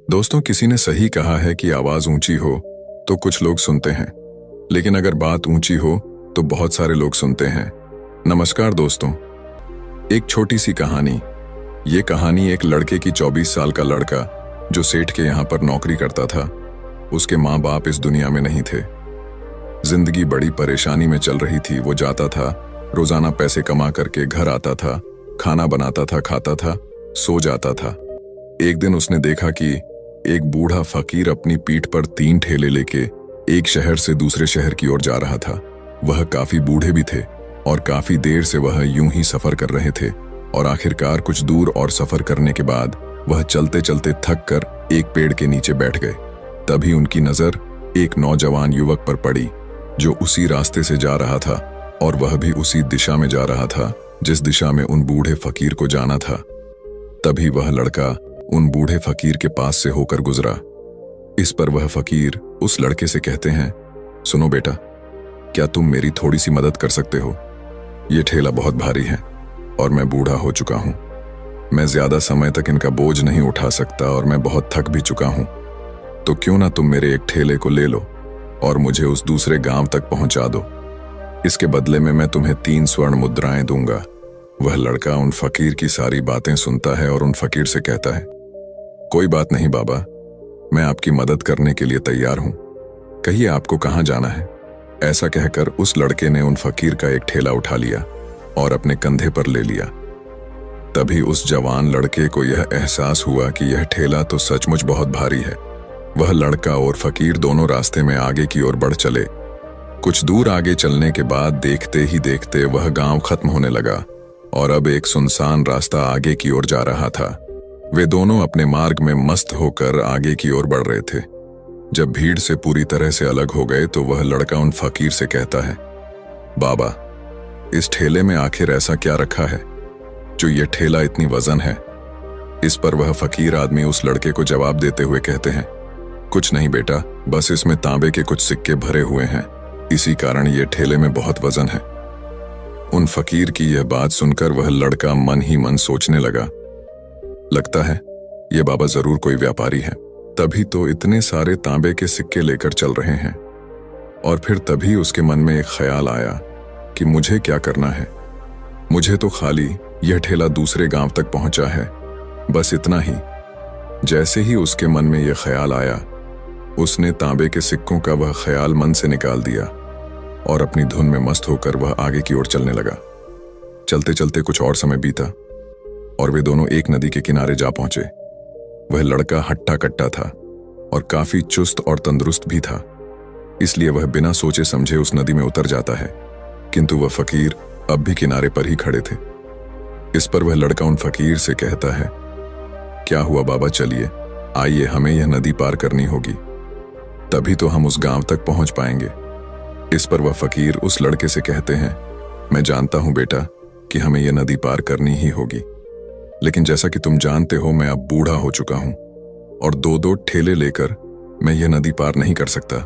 दोस्तों, किसी ने सही कहा है कि आवाज ऊंची हो तो कुछ लोग सुनते हैं, लेकिन अगर बात ऊंची हो तो बहुत सारे लोग सुनते हैं। नमस्कार दोस्तों, एक छोटी सी कहानी। ये कहानी एक लड़के की 24 साल का लड़का जो सेठ के यहाँ पर नौकरी करता था। उसके माँ बाप इस दुनिया में नहीं थे। जिंदगी बड़ी परेशानी में चल रही थी। वो जाता था, रोजाना पैसे कमा करके घर आता था, खाना बनाता था, खाता था, सो जाता था। एक दिन उसने देखा कि एक बूढ़ा फकीर अपनी पीठ पर 3 ठेले लेके एक शहर से दूसरे शहर की ओर जा रहा था। वह काफी बूढ़े भी थे और काफी देर से वह यूं ही सफर कर रहे थे और आखिरकार कुछ दूर और सफर करने के बाद वह चलते चलते थक कर एक पेड़ के नीचे बैठ गए। तभी उनकी नजर एक नौजवान युवक पर पड़ी जो उसी रास्ते से जा रहा था और वह भी उसी दिशा में जा रहा था जिस दिशा में उन बूढ़े फकीर को जाना था। तभी वह लड़का उन बूढ़े फकीर के पास से होकर गुजरा। इस पर वह फकीर उस लड़के से कहते हैं, सुनो बेटा, क्या तुम मेरी थोड़ी सी मदद कर सकते हो? ये ठेला बहुत भारी है और मैं बूढ़ा हो चुका हूं। मैं ज्यादा समय तक इनका बोझ नहीं उठा सकता और मैं बहुत थक भी चुका हूं। तो क्यों ना तुम मेरे एक ठेले को ले लो और मुझे उस दूसरे गांव तक पहुंचा दो। इसके बदले में मैं तुम्हें 3 स्वर्ण मुद्राएं दूंगा। वह लड़का उन फकीर की सारी बातें सुनता है और उन फकीर से कहता है, कोई बात नहीं बाबा, मैं आपकी मदद करने के लिए तैयार हूं। कहिए आपको कहां जाना है? ऐसा कहकर उस लड़के ने उन फकीर का एक ठेला उठा लिया और अपने कंधे पर ले लिया। तभी उस जवान लड़के को यह एहसास हुआ कि यह ठेला तो सचमुच बहुत भारी है। वह लड़का और फकीर दोनों रास्ते में आगे की ओर बढ़ चले। कुछ दूर आगे चलने के बाद देखते ही देखते वह गांव खत्म होने लगा और अब एक सुनसान रास्ता आगे की ओर जा रहा था। वे दोनों अपने मार्ग में मस्त होकर आगे की ओर बढ़ रहे थे। जब भीड़ से पूरी तरह से अलग हो गए तो वह लड़का उन फकीर से कहता है, बाबा, इस ठेले में आखिर ऐसा क्या रखा है जो ये ठेला इतनी वजन है? इस पर वह फकीर आदमी उस लड़के को जवाब देते हुए कहते हैं, कुछ नहीं बेटा, बस इसमें तांबे के कुछ सिक्के भरे हुए हैं, इसी कारण ये ठेले में बहुत वजन है। उन फकीर की यह बात सुनकर वह लड़का मन ही मन सोचने लगा, लगता है ये बाबा जरूर कोई व्यापारी है, तभी तो इतने सारे तांबे के सिक्के लेकर चल रहे हैं। और फिर तभी उसके मन में एक ख्याल आया कि मुझे क्या करना है। मुझे तो खाली यह ठेला दूसरे गांव तक पहुंचा है, बस इतना ही। जैसे ही उसके मन में यह ख्याल आया, उसने तांबे के सिक्कों का वह ख्याल मन से निकाल दिया और अपनी धुन में मस्त होकर वह आगे की ओर चलने लगा। चलते चलते कुछ और समय बीता और वे दोनों एक नदी के किनारे जा पहुंचे। वह लड़का हट्टा कट्टा था और काफी चुस्त और तंदुरुस्त भी था, इसलिए वह बिना सोचे समझे उस नदी में उतर जाता है, किंतु वह फकीर अब भी किनारे पर ही खड़े थे। इस पर वह लड़का उन फकीर से कहता है, क्या हुआ बाबा, चलिए आइए, हमें यह नदी पार करनी होगी, तभी तो हम उस गांव तक पहुंच पाएंगे। इस पर वह फकीर उस लड़के से कहते हैं, मैं जानता हूं बेटा कि हमें यह नदी पार करनी ही होगी, लेकिन जैसा कि तुम जानते हो मैं अब बूढ़ा हो चुका हूं और 2-2 ठेले लेकर मैं यह नदी पार नहीं कर सकता।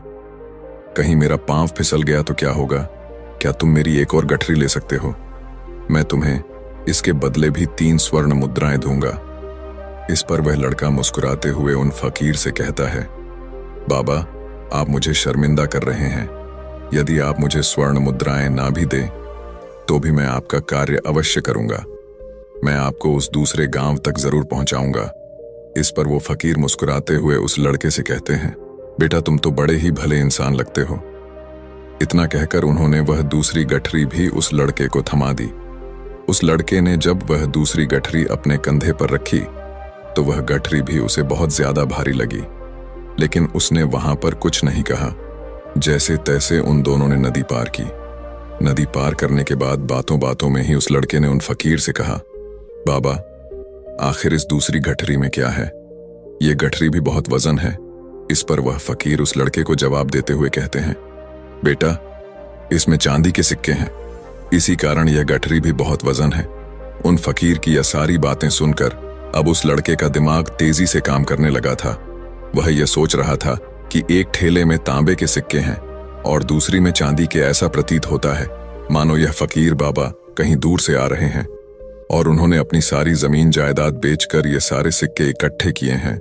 कहीं मेरा पांव फिसल गया तो क्या होगा? क्या तुम मेरी एक और गठरी ले सकते हो? मैं तुम्हें इसके बदले भी 3 स्वर्ण मुद्राएं दूंगा। इस पर वह लड़का मुस्कुराते हुए उन फकीर से कहता है, बाबा, आप मुझे शर्मिंदा कर रहे हैं। यदि आप मुझे स्वर्ण मुद्राएं ना भी दें तो भी मैं आपका कार्य अवश्य करूंगा। मैं आपको उस दूसरे गांव तक जरूर पहुंचाऊंगा। इस पर वो फकीर मुस्कुराते हुए उस लड़के से कहते हैं, बेटा, तुम तो बड़े ही भले इंसान लगते हो। इतना कहकर उन्होंने वह दूसरी गठरी भी उस लड़के को थमा दी। उस लड़के ने जब वह दूसरी गठरी अपने कंधे पर रखी तो वह गठरी भी उसे बहुत ज्यादा भारी लगी, लेकिन उसने वहां पर कुछ नहीं कहा। जैसे तैसे उन दोनों ने नदी पार की। नदी पार करने के बाद बातों बातों में ही उस लड़के ने उन फकीर से कहा, बाबा, आखिर इस दूसरी गठरी में क्या है? ये गठरी भी बहुत वजन है। इस पर वह फकीर उस लड़के को जवाब देते हुए कहते हैं, बेटा, इसमें चांदी के सिक्के हैं, इसी कारण यह गठरी भी बहुत वजन है। उन फकीर की यह सारी बातें सुनकर अब उस लड़के का दिमाग तेजी से काम करने लगा था। वह यह सोच रहा था कि एक ठेले में तांबे के सिक्के हैं और दूसरी में चांदी के। ऐसा प्रतीत होता है मानो यह फकीर बाबा कहीं दूर से आ रहे हैं और उन्होंने अपनी सारी जमीन जायदाद बेचकर ये सारे सिक्के इकट्ठे किए हैं।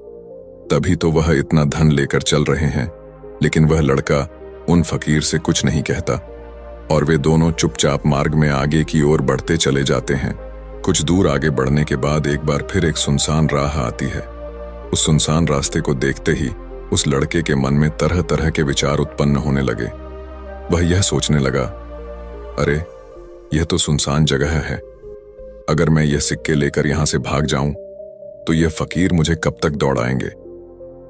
तभी तो वह इतना धन लेकर चल रहे हैं, लेकिन वह लड़का उन फकीर से कुछ नहीं कहता और वे दोनों चुपचाप मार्ग में आगे की ओर बढ़ते चले जाते हैं। कुछ दूर आगे बढ़ने के बाद एक बार फिर एक सुनसान राह आती है। उस सुनसान रास्ते को देखते ही उस लड़के के मन में तरह तरह के विचार उत्पन्न होने लगे। वह यह सोचने लगा, अरे यह तो सुनसान जगह है, अगर मैं यह सिक्के लेकर यहां से भाग जाऊं तो यह फकीर मुझे कब तक दौड़ाएंगे।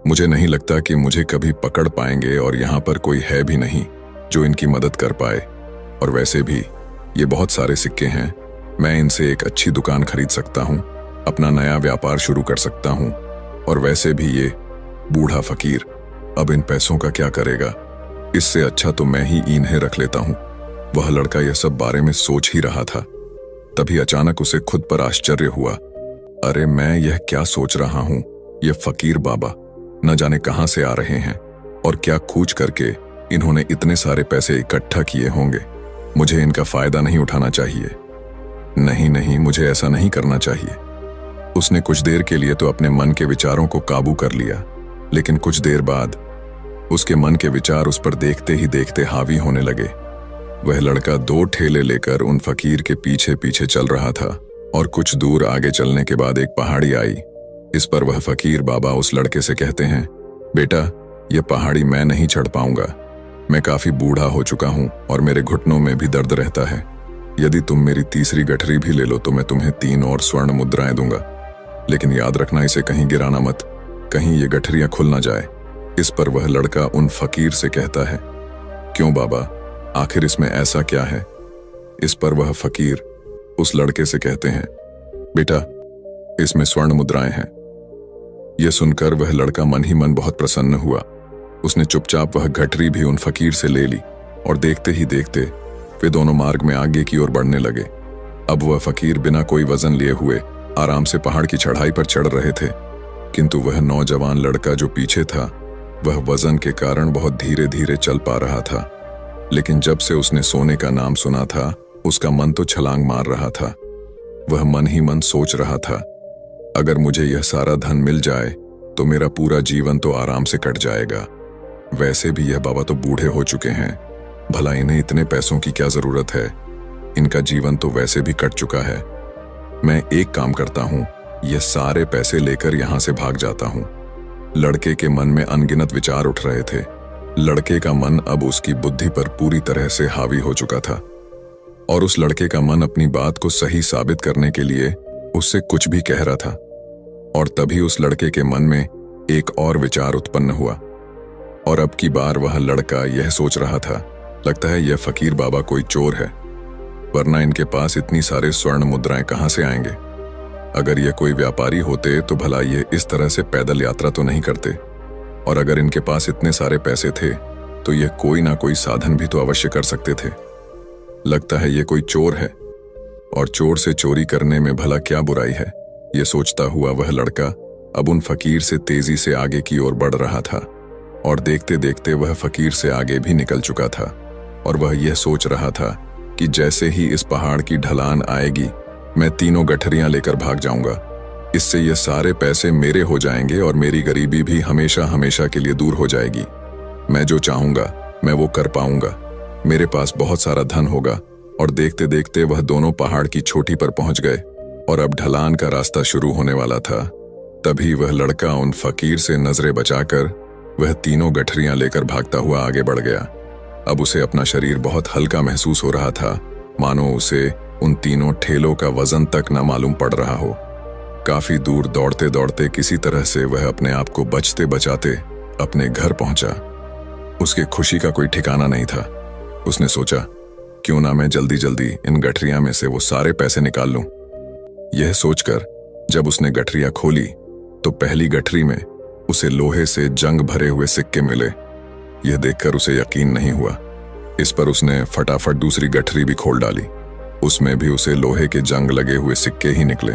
मुझे नहीं लगता कि मुझे कभी पकड़ पाएंगे और यहां पर कोई है भी नहीं जो इनकी मदद कर पाए। और वैसे भी ये बहुत सारे सिक्के हैं, मैं इनसे एक अच्छी दुकान खरीद सकता हूं, अपना नया व्यापार शुरू कर सकता हूं। और वैसे भी ये बूढ़ा फकीर अब इन पैसों का क्या करेगा, इससे अच्छा तो मैं ही इन्हें रख लेता हूं। वह लड़का यह सब बारे में सोच ही रहा था, तभी अचानक उसे खुद पर आश्चर्य हुआ। अरे मैं यह क्या सोच रहा हूं, यह फकीर बाबा न जाने कहां से आ रहे हैं और क्या खूच करके इन्होंने इतने सारे पैसे इकट्ठा किए होंगे। मुझे इनका फायदा नहीं उठाना चाहिए। नहीं नहीं, मुझे ऐसा नहीं करना चाहिए। उसने कुछ देर के लिए तो अपने मन के विचारों को काबू कर लिया, लेकिन कुछ देर बाद उसके मन के विचार उस पर देखते ही देखते हावी होने लगे। वह लड़का 2 ठेले लेकर उन फकीर के पीछे पीछे चल रहा था और कुछ दूर आगे चलने के बाद एक पहाड़ी आई। इस पर वह फकीर बाबा उस लड़के से कहते हैं, बेटा यह पहाड़ी मैं नहीं चढ़ पाऊंगा, मैं काफी बूढ़ा हो चुका हूं और मेरे घुटनों में भी दर्द रहता है। यदि तुम मेरी तीसरी गठरी भी ले लो तो मैं तुम्हें 3 और स्वर्ण मुद्राएं दूंगा, लेकिन याद रखना इसे कहीं गिराना मत, कहीं ये गठरियां खुल ना जाए। इस पर वह लड़का उन फकीर से कहता है, क्यों बाबा, आखिर इसमें ऐसा क्या है। इस पर वह फकीर उस लड़के से कहते हैं, बेटा इसमें स्वर्ण मुद्राएं हैं। यह सुनकर वह लड़का मन ही मन बहुत प्रसन्न हुआ। उसने चुपचाप वह गठरी भी उन फकीर से ले ली और देखते ही देखते वे दोनों मार्ग में आगे की ओर बढ़ने लगे। अब वह फकीर बिना कोई वजन लिए हुए आराम से पहाड़ की चढ़ाई पर चढ़ रहे थे, किंतु वह नौजवान लड़का जो पीछे था वह वजन के कारण बहुत धीरे धीरे चल पा रहा था। लेकिन जब से उसने सोने का नाम सुना था उसका मन तो छलांग मार रहा था। वह मन ही मन सोच रहा था, अगर मुझे यह सारा धन मिल जाए तो मेरा पूरा जीवन तो आराम से कट जाएगा। वैसे भी यह बाबा तो बूढ़े हो चुके हैं, भला इन्हें इतने पैसों की क्या जरूरत है, इनका जीवन तो वैसे भी कट चुका है। मैं एक काम करता हूं, यह सारे पैसे लेकर यहां से भाग जाता हूं। लड़के के मन में अनगिनत विचार उठ रहे थे। लड़के का मन अब उसकी बुद्धि पर पूरी तरह से हावी हो चुका था और उस लड़के का मन अपनी बात को सही साबित करने के लिए उससे कुछ भी कह रहा था। और तभी उस लड़के के मन में एक और विचार उत्पन्न हुआ और अब की बार वह लड़का यह सोच रहा था, लगता है यह फकीर बाबा कोई चोर है, वरना इनके पास इतनी सारे स्वर्ण मुद्राएं कहां से आएंगे। अगर ये कोई व्यापारी होते तो भला ये इस तरह से पैदल यात्रा तो नहीं करते, और अगर इनके पास इतने सारे पैसे थे तो ये कोई ना कोई साधन भी तो अवश्य कर सकते थे। लगता है ये कोई चोर है और चोर से चोरी करने में भला क्या बुराई है। ये सोचता हुआ वह लड़का अब उन फकीर से तेजी से आगे की ओर बढ़ रहा था और देखते देखते वह फकीर से आगे भी निकल चुका था। और वह यह सोच रहा था कि जैसे ही इस पहाड़ की ढलान आएगी मैं 3 गठरियां लेकर भाग जाऊंगा, इससे ये सारे पैसे मेरे हो जाएंगे और मेरी गरीबी भी हमेशा हमेशा के लिए दूर हो जाएगी। मैं जो चाहूंगा मैं वो कर पाऊंगा, मेरे पास बहुत सारा धन होगा। और देखते देखते वह दोनों पहाड़ की चोटी पर पहुंच गए और अब ढलान का रास्ता शुरू होने वाला था। तभी वह लड़का उन फकीर से नजरें बचाकर वह 3 गठरियां लेकर भागता हुआ आगे बढ़ गया। अब उसे अपना शरीर बहुत हल्का महसूस हो रहा था, मानो उसे उन 3 ठेलों का वजन तक न मालूम पड़ रहा हो। काफी दूर दौड़ते दौड़ते किसी तरह से वह अपने आप को बचते बचाते अपने घर पहुंचा। उसकी खुशी का कोई ठिकाना नहीं था। उसने सोचा, क्यों ना मैं जल्दी जल्दी इन गठरियां में से वो सारे पैसे निकाल लूं। यह सोचकर जब उसने गठरियां खोली तो पहली गठरी में उसे लोहे से जंग भरे हुए सिक्के मिले। यह देखकर उसे यकीन नहीं हुआ। इस पर उसने फटाफट दूसरी गठरी भी खोल डाली, उसमें भी उसे लोहे के जंग लगे हुए सिक्के ही निकले।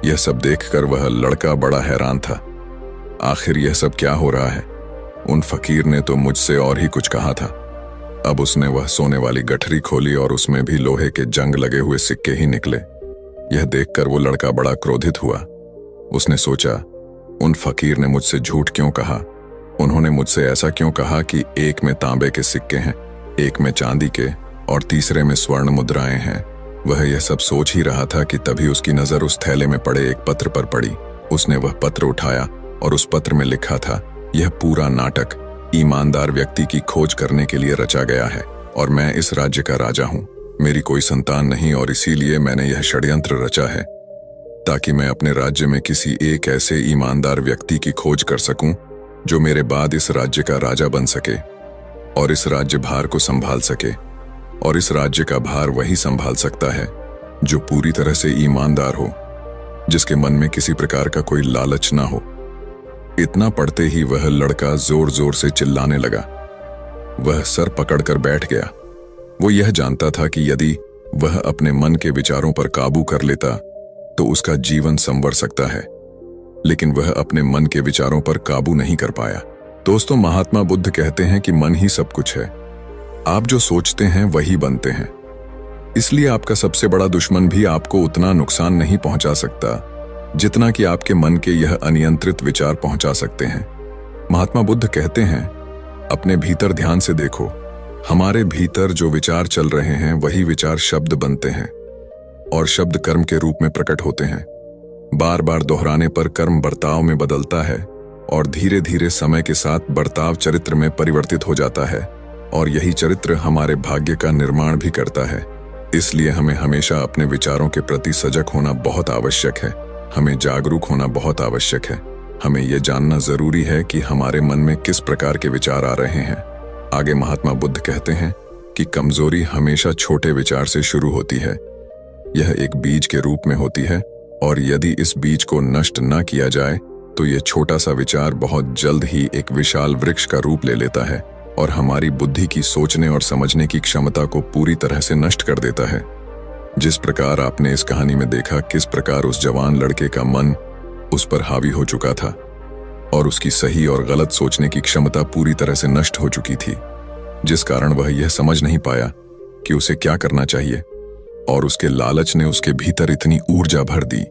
यह सब देखकर वह लड़का बड़ा हैरान था। आखिर यह सब क्या हो रहा है? उन फकीर ने तो मुझसे और ही कुछ कहा था। अब उसने वह सोने वाली गठरी खोली और उसमें भी लोहे के जंग लगे हुए सिक्के ही निकले। यह देखकर वो लड़का बड़ा क्रोधित हुआ। उसने सोचा, उन फकीर ने मुझसे झूठ क्यों कहा? उन्होंने मुझसे ऐसा क्यों कहा कि एक में तांबे के सिक्के हैं, एक में चांदी के और तीसरे में स्वर्ण मुद्राएं हैं? वह यह सब सोच ही रहा था कि तभी उसकी नजर उस थैले में पड़े एक पत्र पर पड़ी। उसने वह पत्र उठाया और उस पत्र में लिखा था, यह पूरा नाटक ईमानदार व्यक्ति की खोज करने के लिए रचा गया है और मैं इस राज्य का राजा हूं। मेरी कोई संतान नहीं और इसीलिए मैंने यह षड्यंत्र रचा है ताकि मैं अपने राज्य में किसी एक ऐसे ईमानदार व्यक्ति की खोज कर सकूं जो मेरे बाद इस राज्य का राजा बन सके और इस राज्य भार को संभाल सके। और इस राज्य का भार वही संभाल सकता है जो पूरी तरह से ईमानदार हो, जिसके मन में किसी प्रकार का कोई लालच ना हो। इतना पढ़ते ही वह लड़का जोर जोर से चिल्लाने लगा। वह सर पकड़कर बैठ गया। वो यह जानता था कि यदि वह अपने मन के विचारों पर काबू कर लेता तो उसका जीवन संवर सकता है, लेकिन वह अपने मन के विचारों पर काबू नहीं कर पाया। दोस्तों, महात्मा बुद्ध कहते हैं कि मन ही सब कुछ है। आप जो सोचते हैं वही बनते हैं। इसलिए आपका सबसे बड़ा दुश्मन भी आपको उतना नुकसान नहीं पहुंचा सकता जितना कि आपके मन के यह अनियंत्रित विचार पहुंचा सकते हैं। महात्मा बुद्ध कहते हैं, अपने भीतर ध्यान से देखो। हमारे भीतर जो विचार चल रहे हैं वही विचार शब्द बनते हैं और शब्द कर्म के रूप में प्रकट होते हैं। बार बार दोहराने पर कर्म बर्ताव में बदलता है और धीरे धीरे समय के साथ बर्ताव चरित्र में परिवर्तित हो जाता है और यही चरित्र हमारे भाग्य का निर्माण भी करता है। इसलिए हमें हमेशा अपने विचारों के प्रति सजग होना बहुत आवश्यक है। हमें जागरूक होना बहुत आवश्यक है। हमें यह जानना जरूरी है कि हमारे मन में किस प्रकार के विचार आ रहे हैं। आगे महात्मा बुद्ध कहते हैं कि कमजोरी हमेशा छोटे विचार से शुरू होती है। यह एक बीज के रूप में होती है और यदि इस बीज को नष्ट न किया जाए तो यह छोटा सा विचार बहुत जल्द ही एक विशाल वृक्ष का रूप ले लेता है और हमारी बुद्धि की सोचने और समझने की क्षमता को पूरी तरह से नष्ट कर देता है। जिस प्रकार आपने इस कहानी में देखा किस प्रकार उस जवान लड़के का मन उस पर हावी हो चुका था और उसकी सही और गलत सोचने की क्षमता पूरी तरह से नष्ट हो चुकी थी, जिस कारण वह यह समझ नहीं पाया कि उसे क्या करना चाहिए और उसके लालच ने उसके भीतर इतनी ऊर्जा भर दी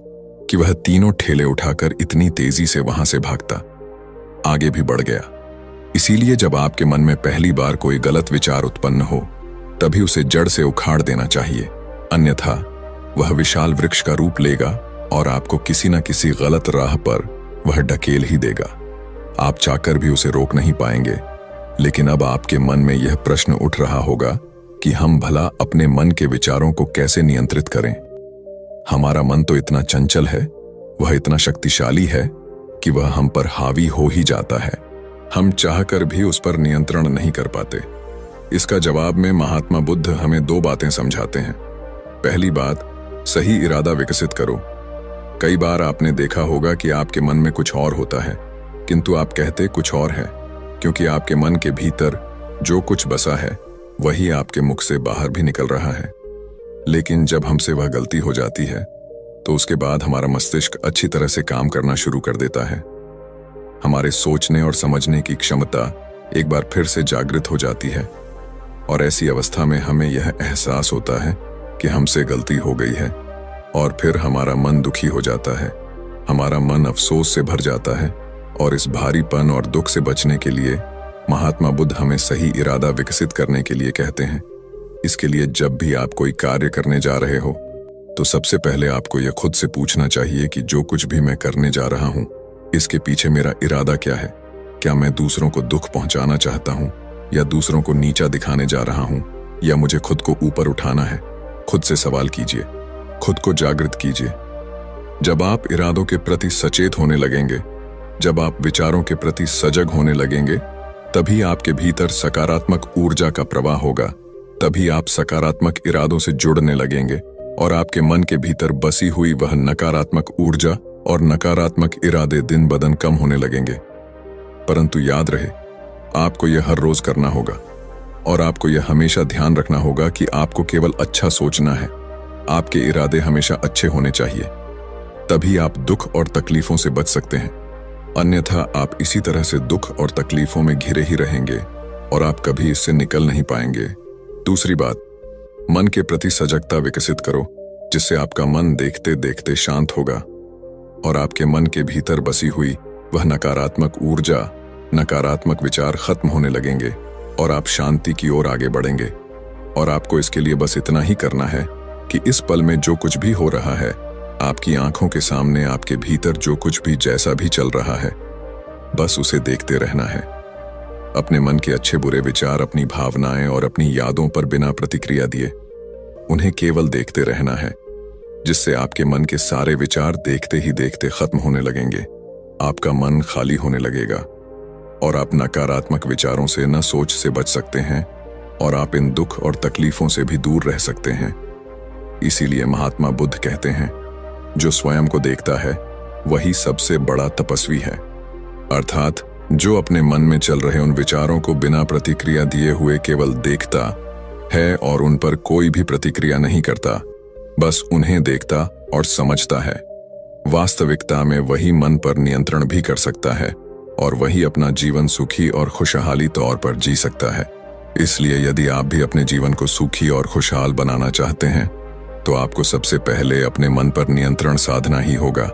कि वह तीनों ठेले उठाकर इतनी तेजी से वहां से भागता आगे भी बढ़ गया। इसीलिए जब आपके मन में पहली बार कोई गलत विचार उत्पन्न हो तभी उसे जड़ से उखाड़ देना चाहिए, अन्यथा वह विशाल वृक्ष का रूप लेगा और आपको किसी न किसी गलत राह पर वह ढकेल ही देगा। आप चाहकर भी उसे रोक नहीं पाएंगे। लेकिन अब आपके मन में यह प्रश्न उठ रहा होगा कि हम भला अपने मन के विचारों को कैसे नियंत्रित करें। हमारा मन तो इतना चंचल है, वह इतना शक्तिशाली है कि वह हम पर हावी हो ही जाता है। हम चाहकर भी उस पर नियंत्रण नहीं कर पाते। इसका जवाब में महात्मा बुद्ध हमें दो बातें समझाते हैं। पहली बात, सही इरादा विकसित करो। कई बार आपने देखा होगा कि आपके मन में कुछ और होता है किंतु आप कहते कुछ और है, क्योंकि आपके मन के भीतर जो कुछ बसा है वही आपके मुख से बाहर भी निकल रहा है। लेकिन जब हमसे वह गलती हो जाती है तो उसके बाद हमारा मस्तिष्क अच्छी तरह से काम करना शुरू कर देता है। हमारे सोचने और समझने की क्षमता एक बार फिर से जागृत हो जाती है और ऐसी अवस्था में हमें यह एहसास होता है कि हमसे गलती हो गई है और फिर हमारा मन दुखी हो जाता है। हमारा मन अफसोस से भर जाता है और इस भारीपन और दुख से बचने के लिए महात्मा बुद्ध हमें सही इरादा विकसित करने के लिए कहते हैं। इसके लिए जब भी आप कोई कार्य करने जा रहे हो तो सबसे पहले आपको यह खुद से पूछना चाहिए कि जो कुछ भी मैं करने जा रहा हूं इसके पीछे मेरा इरादा क्या है। क्या मैं दूसरों को दुख पहुंचाना चाहता हूं या दूसरों को नीचा दिखाने जा रहा हूं या मुझे खुद को ऊपर उठाना है। खुद से सवाल कीजिए, खुद को जागृत कीजिए। जब आप इरादों के प्रति सचेत होने लगेंगे, जब आप विचारों के प्रति सजग होने लगेंगे, तभी आपके भीतर सकारात्मक ऊर्जा का प्रवाह होगा। तभी आप सकारात्मक इरादों से जुड़ने लगेंगे और आपके मन के भीतर बसी हुई वह नकारात्मक ऊर्जा और नकारात्मक इरादे दिन ब दिन कम होने लगेंगे। परंतु याद रहे, आपको यह हर रोज करना होगा और आपको यह हमेशा ध्यान रखना होगा कि आपको केवल अच्छा सोचना है। आपके इरादे हमेशा अच्छे होने चाहिए, तभी आप दुख और तकलीफों से बच सकते हैं। अन्यथा आप इसी तरह से दुख और तकलीफों में घिरे ही रहेंगे और आप कभी इससे निकल नहीं पाएंगे। दूसरी बात, मन के प्रति सजगता विकसित करो, जिससे आपका मन देखते देखते शांत होगा और आपके मन के भीतर बसी हुई वह नकारात्मक ऊर्जा, नकारात्मक विचार खत्म होने लगेंगे और आप शांति की ओर आगे बढ़ेंगे। और आपको इसके लिए बस इतना ही करना है कि इस पल में जो कुछ भी हो रहा है, आपकी आंखों के सामने आपके भीतर जो कुछ भी जैसा भी चल रहा है, बस उसे देखते रहना है। अपने मन के अच्छे बुरे विचार, अपनी भावनाएं और अपनी यादों पर बिना प्रतिक्रिया दिए उन्हें केवल देखते रहना है, जिससे आपके मन के सारे विचार देखते ही देखते खत्म होने लगेंगे। आपका मन खाली होने लगेगा और आप नकारात्मक विचारों से न सोच से बच सकते हैं और आप इन दुख और तकलीफों से भी दूर रह सकते हैं। इसीलिए महात्मा बुद्ध कहते हैं, जो स्वयं को देखता है वही सबसे बड़ा तपस्वी है। अर्थात जो अपने मन में चल रहे उन विचारों को बिना प्रतिक्रिया दिए हुए केवल देखता है और उन पर कोई भी प्रतिक्रिया नहीं करता, बस उन्हें देखता और समझता है, वास्तविकता में वही मन पर नियंत्रण भी कर सकता है और वही अपना जीवन सुखी और खुशहाली तौर पर जी सकता है। इसलिए यदि आप भी अपने जीवन को सुखी और खुशहाल बनाना चाहते हैं, तो आपको सबसे पहले अपने मन पर नियंत्रण साधना ही होगा,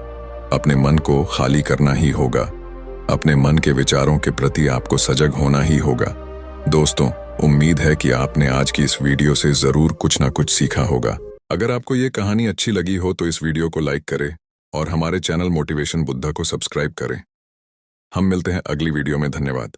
अपने मन को खाली करना ही होगा, अपने मन के विचारों के प्रति आपको सजग होना ही होगा। दोस्तों, उम्मीद है कि आपने आज की इस वीडियो से जरूर कुछ ना कुछ सीखा होगा। अगर आपको ये कहानी अच्छी लगी हो तो इस वीडियो को लाइक करें और हमारे चैनल मोटिवेशन बुद्धा को सब्सक्राइब करें। हम मिलते हैं अगली वीडियो में। धन्यवाद।